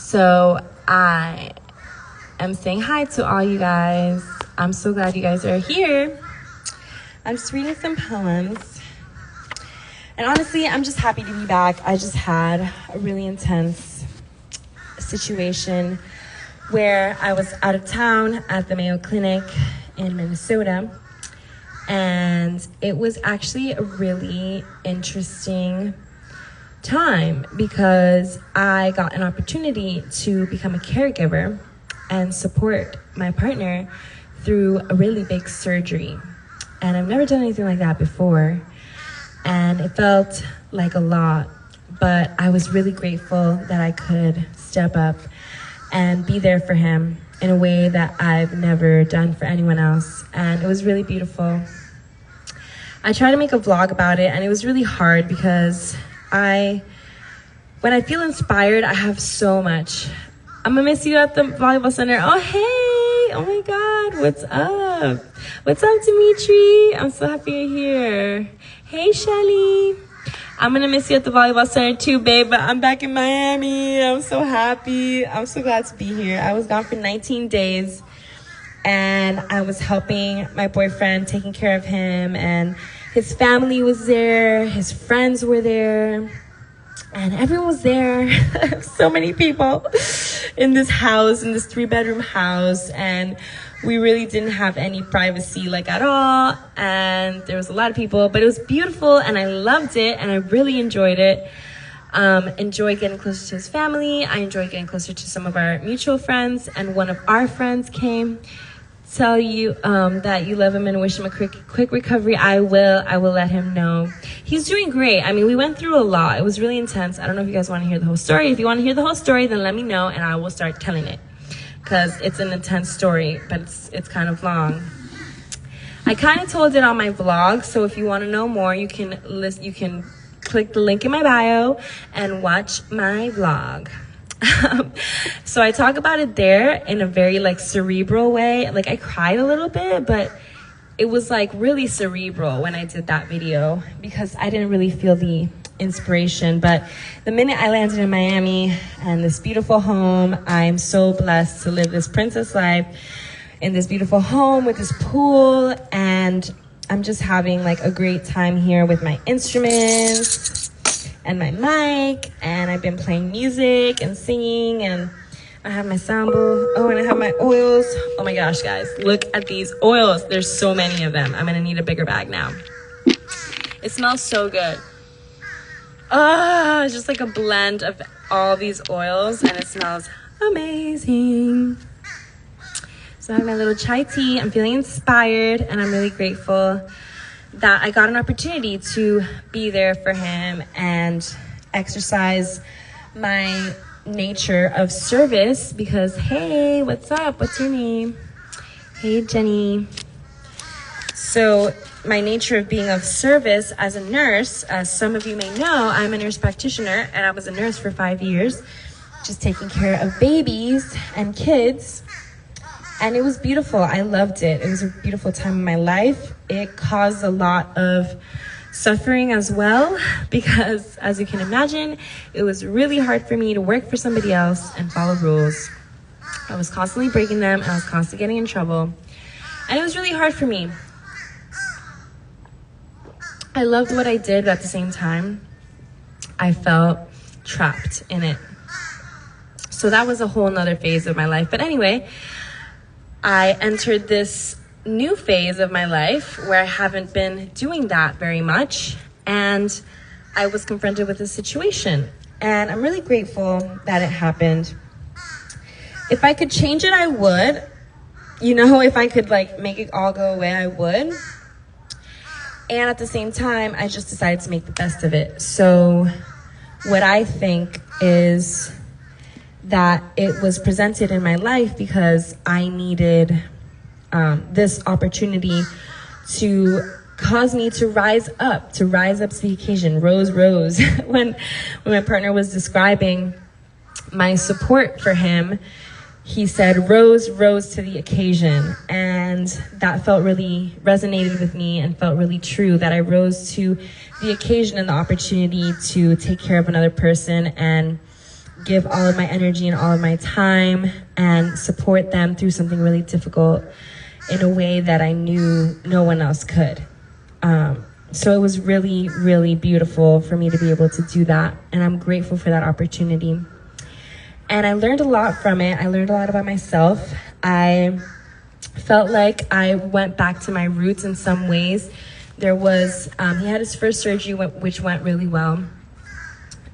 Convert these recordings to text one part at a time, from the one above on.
So I am saying hi to all you guys. I'm so glad you guys are here. I'm just reading some poems. And honestly, I'm just happy to be back. I just had a really intense situation where I was out of town at the Mayo Clinic in Minnesota. And it was actually a really interesting time because I got an opportunity to become a caregiver and support my partner through a really big surgery. And I've never done anything like that before. And it felt like a lot, but I was really grateful that I could step up and be there for him in a way that I've never done for anyone else. And it was really beautiful. I tried to make a vlog about it, and it was really hard because when I feel inspired, I have so much. I'm gonna miss you at the volleyball center. Oh, hey, oh my God, what's up? What's up, Dimitri? I'm so happy you're here. Hey, Shelly. I'm gonna miss you at the volleyball center too, babe, but I'm back in Miami. I'm so happy. I'm so glad to be here. I was gone for 19 days, and I was helping my boyfriend, taking care of him, and his family was there, his friends were there, and everyone was there. So many people in this house, in this 3-bedroom house, and we really didn't have any privacy like at all, and there was a lot of people, but it was beautiful, and I loved it, and I really enjoyed it. Enjoyed getting closer to his family. I enjoyed getting closer to some of our mutual friends, and one of our friends came tell you that you love him and wish him a quick recovery. I will let him know. He's doing great. I mean, we went through a lot. It was really intense. I don't know if you guys want to hear the whole story. If you want to hear the whole story, then let me know and I will start telling it, because it's an intense story, but it's kind of long. I kind of told it on my vlog, so if you want to know more, you can click the link in my bio and watch my vlog. So I talk about it there in a very cerebral way. I cried a little bit, but it was really cerebral when I did that video because I didn't really feel the inspiration. But the minute I landed in Miami and this beautiful home, I'm so blessed to live this princess life in this beautiful home with this pool, and I'm just having a great time here with my instruments and my mic, and I've been playing music and singing, and I have my samba. Oh, and I have my oils. Oh my gosh, guys, look at these oils. There's so many of them. I'm gonna need a bigger bag now. It smells so good. It's just a blend of all these oils, and it smells amazing. So I have my little chai tea. I'm feeling inspired, and I'm really grateful that I got an opportunity to be there for him and exercise my nature of service because, hey, what's up? What's your name? Hey, Jenny. So my nature of being of service as a nurse, as some of you may know, I'm a nurse practitioner, and I was a nurse for 5 years, just taking care of babies and kids. And it was beautiful. I loved it. It was a beautiful time in my life. It caused a lot of suffering as well because, as you can imagine, it was really hard for me to work for somebody else and follow rules. I was constantly breaking them, and I was constantly getting in trouble. And it was really hard for me. I loved what I did, but at the same time, I felt trapped in it. So that was a whole nother phase of my life. But anyway, I entered this new phase of my life where I haven't been doing that very much, and I was confronted with a situation, and I'm really grateful that it happened. If I could change it, I would. If I could make it all go away, I would. And at the same time, I just decided to make the best of it. So what I think is that it was presented in my life because I needed this opportunity to cause me to rise up to the occasion. Rose. When my partner was describing my support for him, he said, rose to the occasion. And that resonated with me and felt really true, that I rose to the occasion and the opportunity to take care of another person and give all of my energy and all of my time and support them through something really difficult in a way that I knew no one else could. So it was really, really beautiful for me to be able to do that, and I'm grateful for that opportunity. And I learned a lot from it. I learned a lot about myself. I felt like I went back to my roots in some ways. There was, he had his first surgery, which went really well.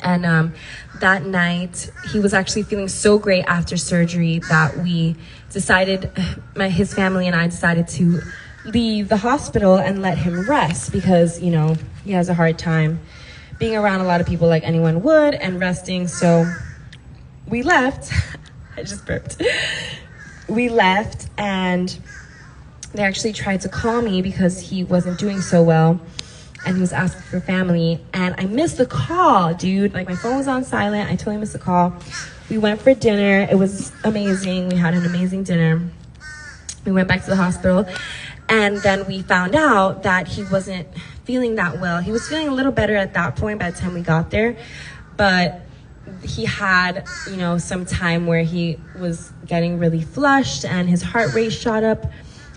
And that night, he was actually feeling so great after surgery that we decided, his family and I decided to leave the hospital and let him rest because, you know, he has a hard time being around a lot of people like anyone would and resting. So we left. I just burped. We left, and they actually tried to call me because he wasn't doing so well and he was asking for family, and I missed the call, dude. Like, my phone was on silent. I totally missed the call. We went for dinner. It was amazing. We had an amazing dinner. We went back to the hospital, and then we found out that he wasn't feeling that well. He was feeling a little better at that point by the time we got there, but he had, you know, some time where he was getting really flushed and his heart rate shot up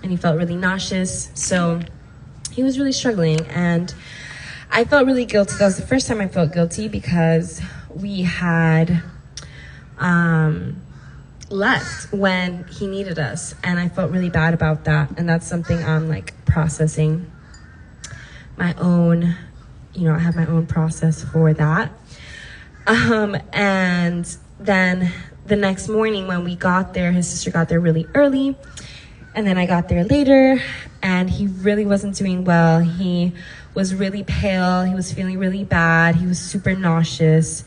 and he felt really nauseous. So he was really struggling, and I felt really guilty. That was the first time I felt guilty because we had left when he needed us, and I felt really bad about that. And that's something I'm like processing my own, you know, I have my own process for that. And then the next morning when we got there, his sister got there really early, and then I got there later, and he really wasn't doing well. He was really pale. He was feeling really bad. He was super nauseous.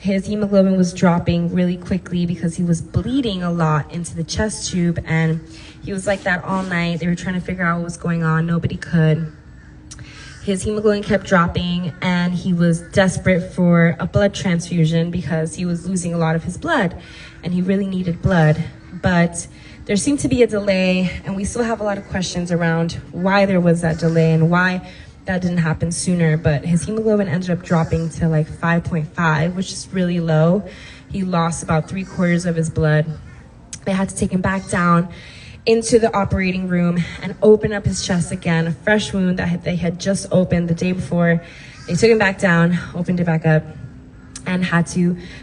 His hemoglobin was dropping really quickly because he was bleeding a lot into the chest tube, and he was like that all night. They were trying to figure out what was going on. Nobody could. His hemoglobin kept dropping, and he was desperate for a blood transfusion because he was losing a lot of his blood, and he really needed blood. But there seemed to be a delay, and we still have a lot of questions around why there was that delay and why that didn't happen sooner. But his hemoglobin ended up dropping to like 5.5, which is really low. He lost about 3/4 of his blood. They had to take him back down into the operating room and open up his chest again, a fresh wound that they had just opened the day before. They took him back down, opened it back up, and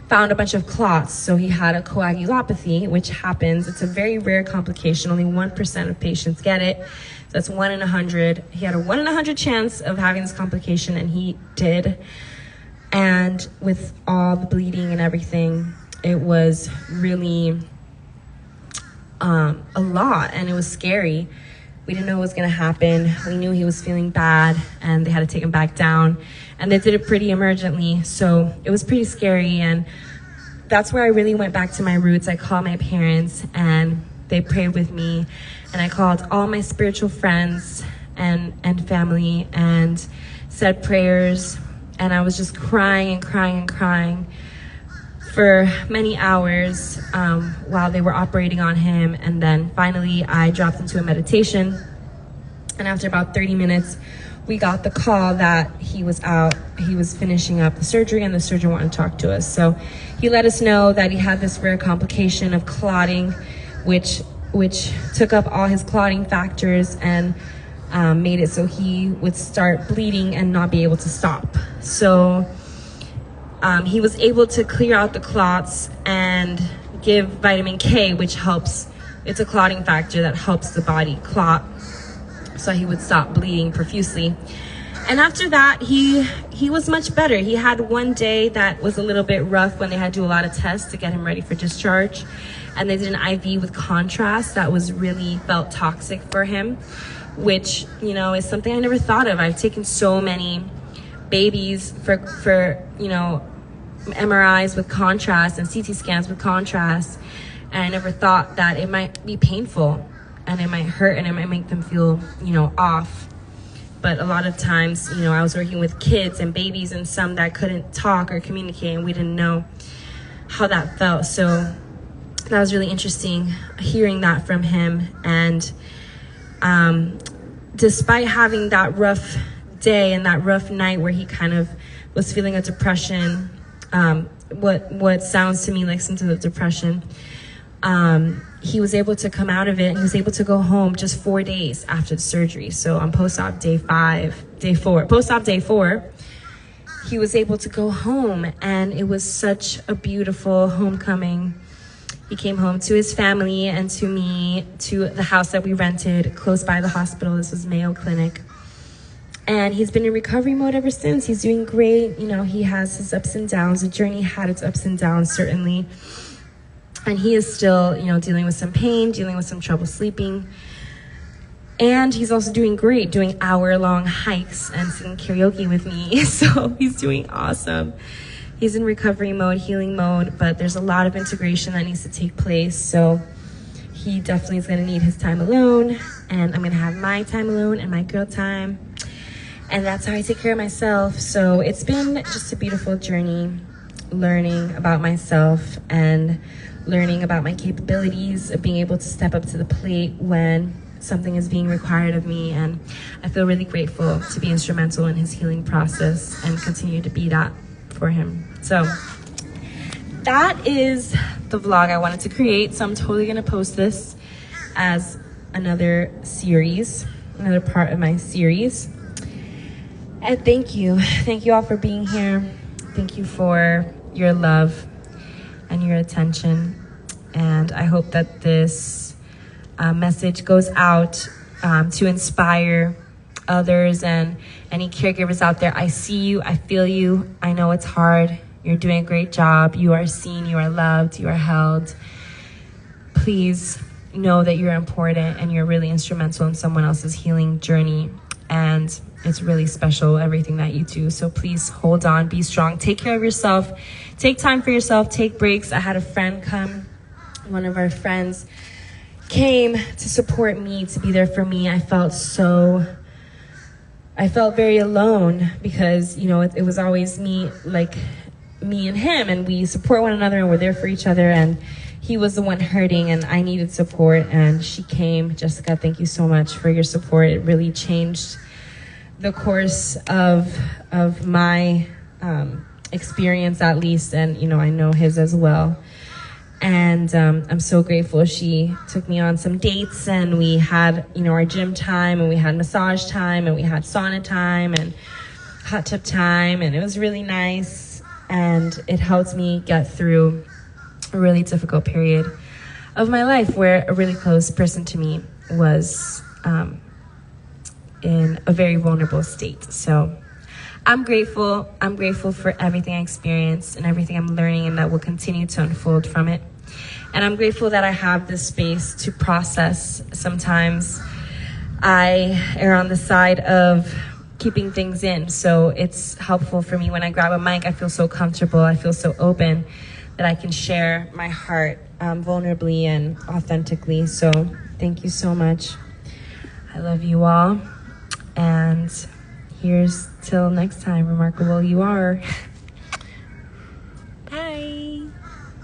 found a bunch of clots. So he had a coagulopathy, which happens. It's a very rare complication. Only 1% of patients get it. So that's 1 in 100. He had a 1 in 100 chance of having this complication, and he did. And with all the bleeding and everything, it was really a lot, and it was scary. We didn't know what was gonna happen. We knew he was feeling bad, and they had to take him back down, and they did it pretty emergently. So it was pretty scary, and that's where I really went back to my roots. I called my parents, and they prayed with me, and I called all my spiritual friends and family and said prayers, and I was just crying and crying and crying for many hours while they were operating on him. And then finally I dropped into a meditation, and after about 30 minutes we got the call that he was out. He was finishing up the surgery, and the surgeon wanted to talk to us. So he let us know that he had this rare complication of clotting, which took up all his clotting factors and made it so he would start bleeding and not be able to stop. So he was able to clear out the clots and give vitamin K, which helps. It's a clotting factor that helps the body clot, so he would stop bleeding profusely. And after that, he was much better. He had one day that was a little bit rough when they had to do a lot of tests to get him ready for discharge, and they did an IV with contrast that was really felt toxic for him, which, you know, is something I never thought of. I've taken so many babies for you know, MRIs with contrast and CT scans with contrast, and I never thought that it might be painful and it might hurt and it might make them feel, you know, off. But a lot of times, you know, I was working with kids and babies and some that couldn't talk or communicate, and we didn't know how that felt. So that was really interesting hearing that from him. And despite having that rough day and that rough night where he kind of was feeling a depression, what sounds to me like symptoms of depression. He was able to come out of it, and he was able to go home just 4 days after the surgery. So on post-op day 4, he was able to go home, and it was such a beautiful homecoming. He came home to his family and to me, to the house that we rented close by the hospital. This was Mayo Clinic. And he's been in recovery mode ever since. He's doing great. You know, he has his ups and downs. The journey had its ups and downs, certainly. And he is still, you know, dealing with some pain, dealing with some trouble sleeping. And he's also doing great, doing hour-long hikes and singing karaoke with me. So he's doing awesome. He's in recovery mode, healing mode, but there's a lot of integration that needs to take place. So he definitely is going to need his time alone. And I'm going to have my time alone and my girl time. And that's how I take care of myself. So it's been just a beautiful journey, learning about myself and learning about my capabilities of being able to step up to the plate when something is being required of me. And I feel really grateful to be instrumental in his healing process and continue to be that for him. So that is the vlog I wanted to create. So I'm totally gonna post this as another series, another part of my series. And thank you all for being here. Thank you for your love and your attention. And I hope that this message goes out to inspire others and any caregivers out there. I see you, I feel you, I know it's hard. You're doing a great job. You are seen, you are loved, you are held. Please know that you're important and you're really instrumental in someone else's healing journey. And it's really special, everything that you do. So please hold on, be strong, take care of yourself, take time for yourself, take breaks. I had a friend come, one of our friends came to support me, to be there for me. I felt very alone because, you know, it was always me and him, and we support one another and we're there for each other. And he was the one hurting and I needed support, and she came. Jessica, thank you so much for your support. It really changed the course of my experience, at least, and you know, I know his as well. And I'm so grateful. She took me on some dates, and we had, you know, our gym time, and we had massage time, and we had sauna time and hot tub time, and it was really nice. And it helped me get through a really difficult period of my life where a really close person to me was in a very vulnerable state. So I'm grateful. I'm grateful for everything I experienced and everything I'm learning and that will continue to unfold from it. And I'm grateful that I have this space to process. Sometimes I err on the side of keeping things in. So it's helpful for me when I grab a mic. I feel so comfortable. I feel so open that I can share my heart vulnerably and authentically. So thank you so much. I love you all. And here's till next time, remarkable you are.